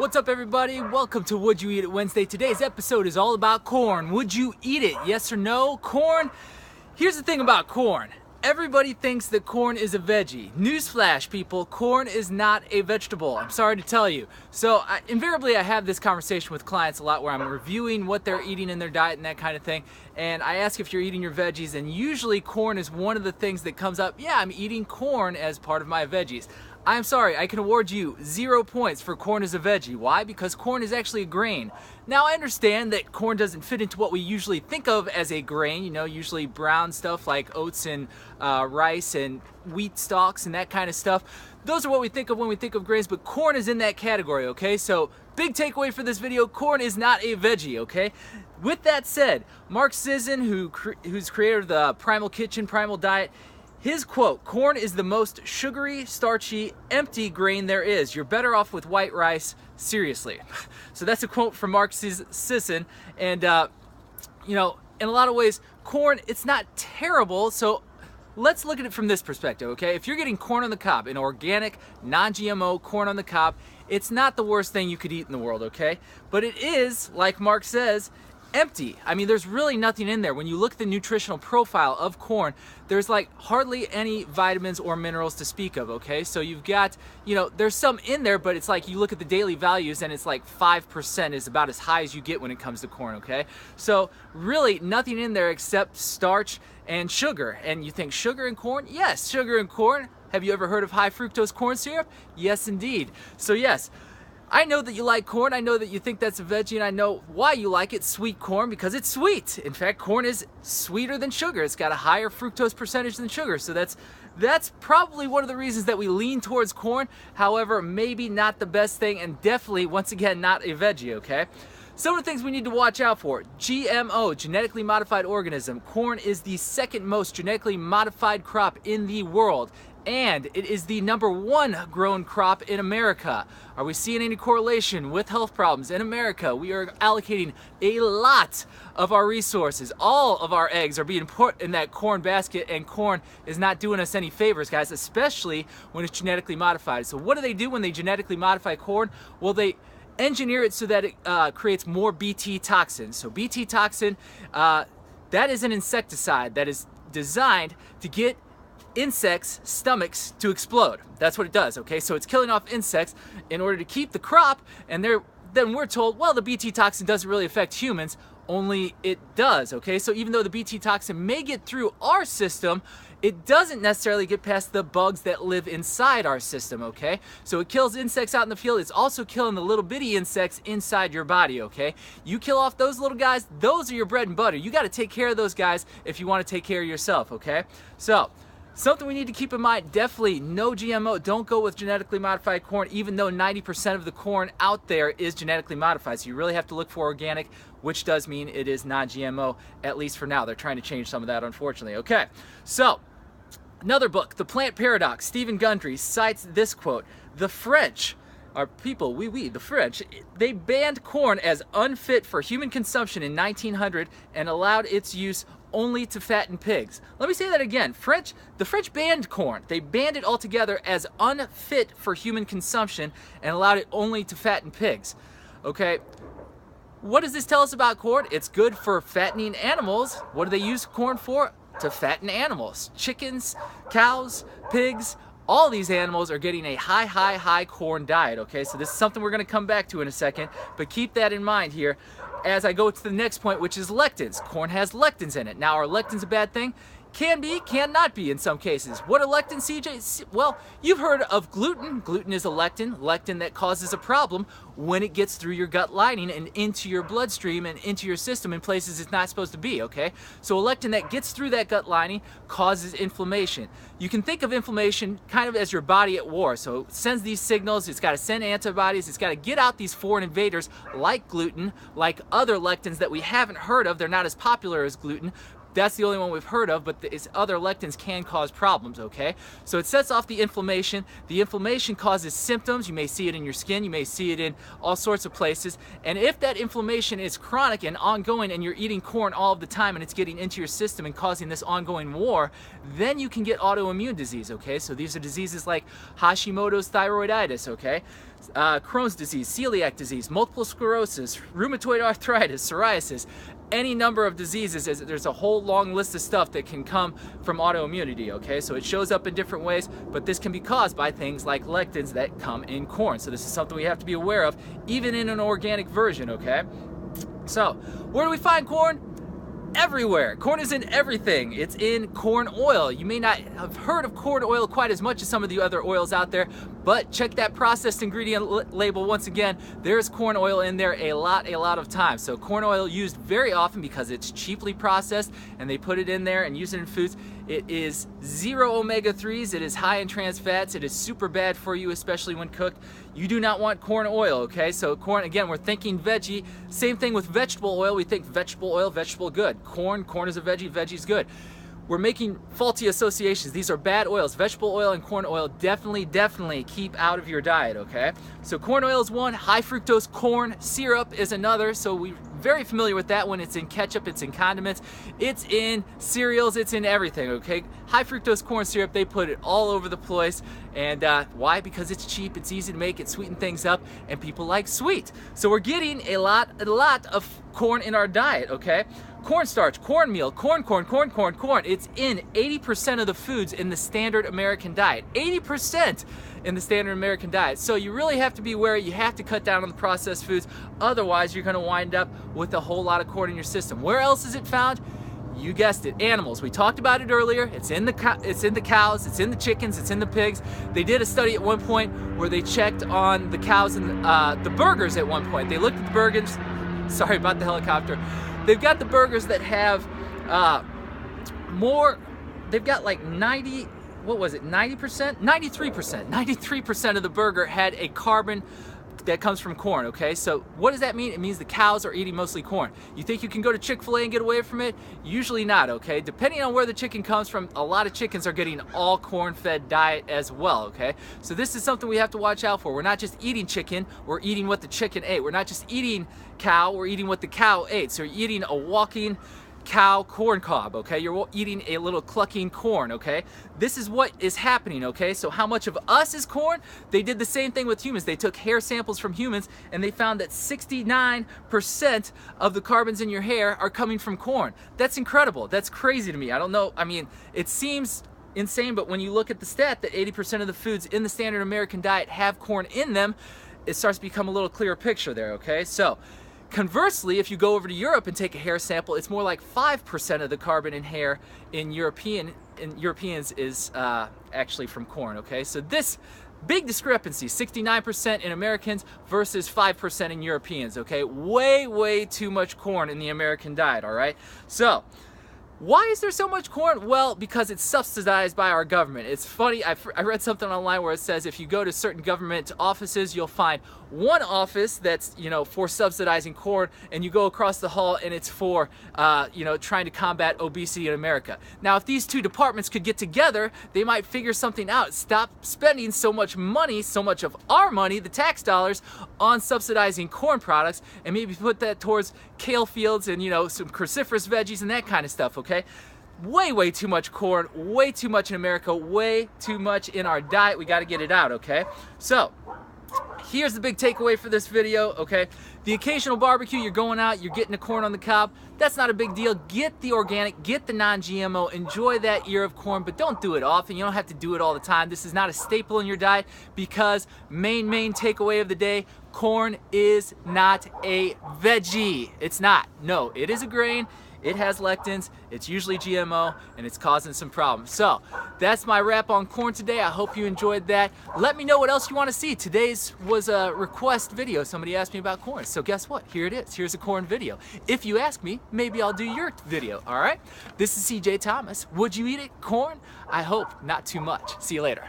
What's up, everybody? Welcome to Would You Eat It Wednesday. Today's episode is all about corn. Would you eat it? Yes or no? Corn? Here's the thing about corn. Everybody thinks that corn is a veggie. Newsflash, people, corn is not a vegetable. I'm sorry to tell you. So invariably I have this conversation with clients a lot where I'm reviewing what they're eating in their diet and that kind of thing. And I ask if you're eating your veggies, and usually corn is one of the things that comes up. Yeah, I'm eating corn as part of my veggies. I'm sorry, I can award you 0 points for corn as a veggie. Why? Because corn is actually a grain. Now, I understand that corn doesn't fit into what we usually think of as a grain, usually brown stuff like oats and rice and wheat stalks and that kind of stuff. Those are what we think of when we think of grains, but corn is in that category, okay? So, big takeaway for this video, corn is not a veggie, okay? With that said, Mark Sisson, who's creator of the Primal Kitchen, Primal Diet, his quote, "Corn is the most sugary, starchy, empty grain there is. You're better off with white rice, seriously." So that's a quote from Mark Sisson. And, in a lot of ways, corn, it's not terrible. So let's look at it from this perspective, okay? If you're getting corn on the cob, an organic, non-GMO corn on the cob, it's not the worst thing you could eat in the world, okay? But it is, like Mark says, empty. I mean, there's really nothing in there. When you look at the nutritional profile of corn, there's like hardly any vitamins or minerals to speak of, okay? So you've got, there's some in there, but it's like you look at the daily values and it's like 5% is about as high as you get when it comes to corn, okay? So really nothing in there except starch and sugar. And you think sugar in corn? Yes, sugar in corn. Have you ever heard of high fructose corn syrup? Yes, indeed. So yes, I know that you like corn, I know that you think that's a veggie, and I know why you like it, sweet corn, because it's sweet. In fact, corn is sweeter than sugar. It's got a higher fructose percentage than sugar, so that's probably one of the reasons that we lean towards corn. However, maybe not the best thing, and definitely, once again, not a veggie, okay? Some of the things we need to watch out for. GMO, genetically modified organism. Corn is the second most genetically modified crop in the world, and it is the #1 grown crop in America. Are we seeing any correlation with health problems in America? We are allocating a lot of our resources. All of our eggs are being put in that corn basket, and corn is not doing us any favors, guys, especially when it's genetically modified. So what do they do when they genetically modify corn? Well, they engineer it so that it creates more Bt toxin. So Bt toxin, that is an insecticide that is designed to get insects' stomachs to explode. That's what it does, okay? So it's killing off insects in order to keep the crop, and then we're told, well, the Bt toxin doesn't really affect humans, only it does, okay? So even though the Bt toxin may get through our system, it doesn't necessarily get past the bugs that live inside our system, okay? So it kills insects out in the field. It's also killing the little bitty insects inside your body, okay? You kill off those little guys, those are your bread and butter. You gotta take care of those guys if you wanna take care of yourself, okay? So, something we need to keep in mind, definitely no GMO. Don't go with genetically modified corn, even though 90% of the corn out there is genetically modified. So you really have to look for organic, which does mean it is non-GMO, at least for now. They're trying to change some of that, unfortunately. Okay, so another book, The Plant Paradox. Stephen Gundry cites this quote: "The French, our people, the French, they banned corn as unfit for human consumption in 1900 and allowed its use only to fatten pigs." Let me say that again. The French banned corn. They banned it altogether as unfit for human consumption and allowed it only to fatten pigs. Okay, what does this tell us about corn? It's good for fattening animals. What do they use corn for? To fatten animals. Chickens, cows, pigs, all these animals are getting a high corn diet, okay? So this is something we're gonna come back to in a second, but keep that in mind here as I go to the next point, which is lectins. Corn has lectins in it. Now, are lectins a bad thing? Can be, can not be in some cases. What are lectins, CJ? Well, you've heard of gluten. Gluten is a lectin that causes a problem when it gets through your gut lining and into your bloodstream and into your system in places it's not supposed to be, okay? So a lectin that gets through that gut lining causes inflammation. You can think of inflammation kind of as your body at war. So it sends these signals, it's got to send antibodies, it's got to get out these foreign invaders like gluten, like other lectins that we haven't heard of. They're not as popular as gluten. That's the only one we've heard of, but other lectins can cause problems, okay? So it sets off the inflammation. The inflammation causes symptoms. You may see it in your skin. You may see it in all sorts of places. And if that inflammation is chronic and ongoing and you're eating corn all of the time and it's getting into your system and causing this ongoing war, then you can get autoimmune disease, okay? So these are diseases like Hashimoto's thyroiditis, okay? Crohn's disease, celiac disease, multiple sclerosis, rheumatoid arthritis, psoriasis, any number of diseases. There's a whole long list of stuff that can come from autoimmunity, okay? So it shows up in different ways, but this can be caused by things like lectins that come in corn. So this is something we have to be aware of, even in an organic version, okay? So, where do we find corn? Everywhere. Corn is in everything. It's in corn oil. You may not have heard of corn oil quite as much as some of the other oils out there, but check that processed ingredient label once again. There's corn oil in there a lot of times. So corn oil used very often because it's cheaply processed and they put it in there and use it in foods. It is 0 omega-3s, it is high in trans fats, it is super bad for you, especially when cooked. You do not want corn oil, okay? So corn, again, we're thinking veggie. Same thing with vegetable oil. We think vegetable oil, vegetable good. Corn is a veggie, veggie's good. We're making faulty associations. These are bad oils. Vegetable oil and corn oil definitely keep out of your diet, okay? So corn oil is one, high fructose corn syrup is another. So we're very familiar with that one. It's in ketchup, it's in condiments, it's in cereals, it's in everything, okay? High fructose corn syrup, they put it all over the place. And why? Because it's cheap, it's easy to make, it sweetens things up, and people like sweet. So we're getting a lot of corn in our diet, okay? Cornstarch, cornmeal, corn. It's in 80% of the foods in the standard American diet. 80% in the standard American diet. So you really have to be aware. You have to cut down on the processed foods. Otherwise, you're going to wind up with a whole lot of corn in your system. Where else is it found? You guessed it, animals. We talked about it earlier. It's in the cows, it's in the chickens, it's in the pigs. They did a study at one point where they checked on the cows and the burgers at one point. They looked at the burgers. Sorry about the helicopter. They've got the burgers that have more, they've got like 90, what was it, 90%? 93% of the burger had a carbon that comes from corn, okay? So what does that mean? It means the cows are eating mostly corn. You think you can go to Chick-fil-A and get away from it? Usually not, okay? Depending on where the chicken comes from, a lot of chickens are getting all corn-fed diet as well, okay? So this is something we have to watch out for. We're not just eating chicken, we're eating what the chicken ate. We're not just eating cow, we're eating what the cow ate. So you're eating a walking cow corn cob, okay? You're eating a little clucking corn, okay? This is what is happening, okay? So how much of us is corn? They did the same thing with humans. They took hair samples from humans and they found that 69% of the carbons in your hair are coming from corn. That's incredible. That's crazy to me. I don't know. I mean, it seems insane, but when you look at the stat that 80% of the foods in the standard American diet have corn in them, it starts to become a little clearer picture there, okay? So conversely, if you go over to Europe and take a hair sample, it's more like 5% of the carbon in hair in Europeans is actually from corn, okay? So this big discrepancy, 69% in Americans versus 5% in Europeans, okay? Way too much corn in the American diet, all right? So why is there so much corn? Well, because it's subsidized by our government. It's funny, I read something online where it says if you go to certain government offices, you'll find one office that's, you know, for subsidizing corn, and you go across the hall and it's for, you know, trying to combat obesity in America. Now, if these two departments could get together, they might figure something out. Stop spending so much money, so much of our money, the tax dollars, on subsidizing corn products, and maybe put that towards kale fields and, you know, some cruciferous veggies and that kind of stuff, okay? Way too much corn, way too much in America, way too much in our diet. We got to get it out, okay? So here's the big takeaway for this video, okay? The occasional barbecue, you're going out, you're getting the corn on the cob. That's not a big deal. Get the organic, get the non-GMO, enjoy that ear of corn, but don't do it often. You don't have to do it all the time. This is not a staple in your diet because main takeaway of the day, corn is not a veggie. It's not. No, it is a grain. It has lectins, it's usually GMO, and it's causing some problems. So that's my wrap on corn today. I hope you enjoyed that. Let me know what else you want to see. Today's was a request video. Somebody asked me about corn. So guess what? Here it is. Here's a corn video. If you ask me, maybe I'll do your video, all right? This is CJ Thomas. Would you eat it? Corn? I hope not too much. See you later.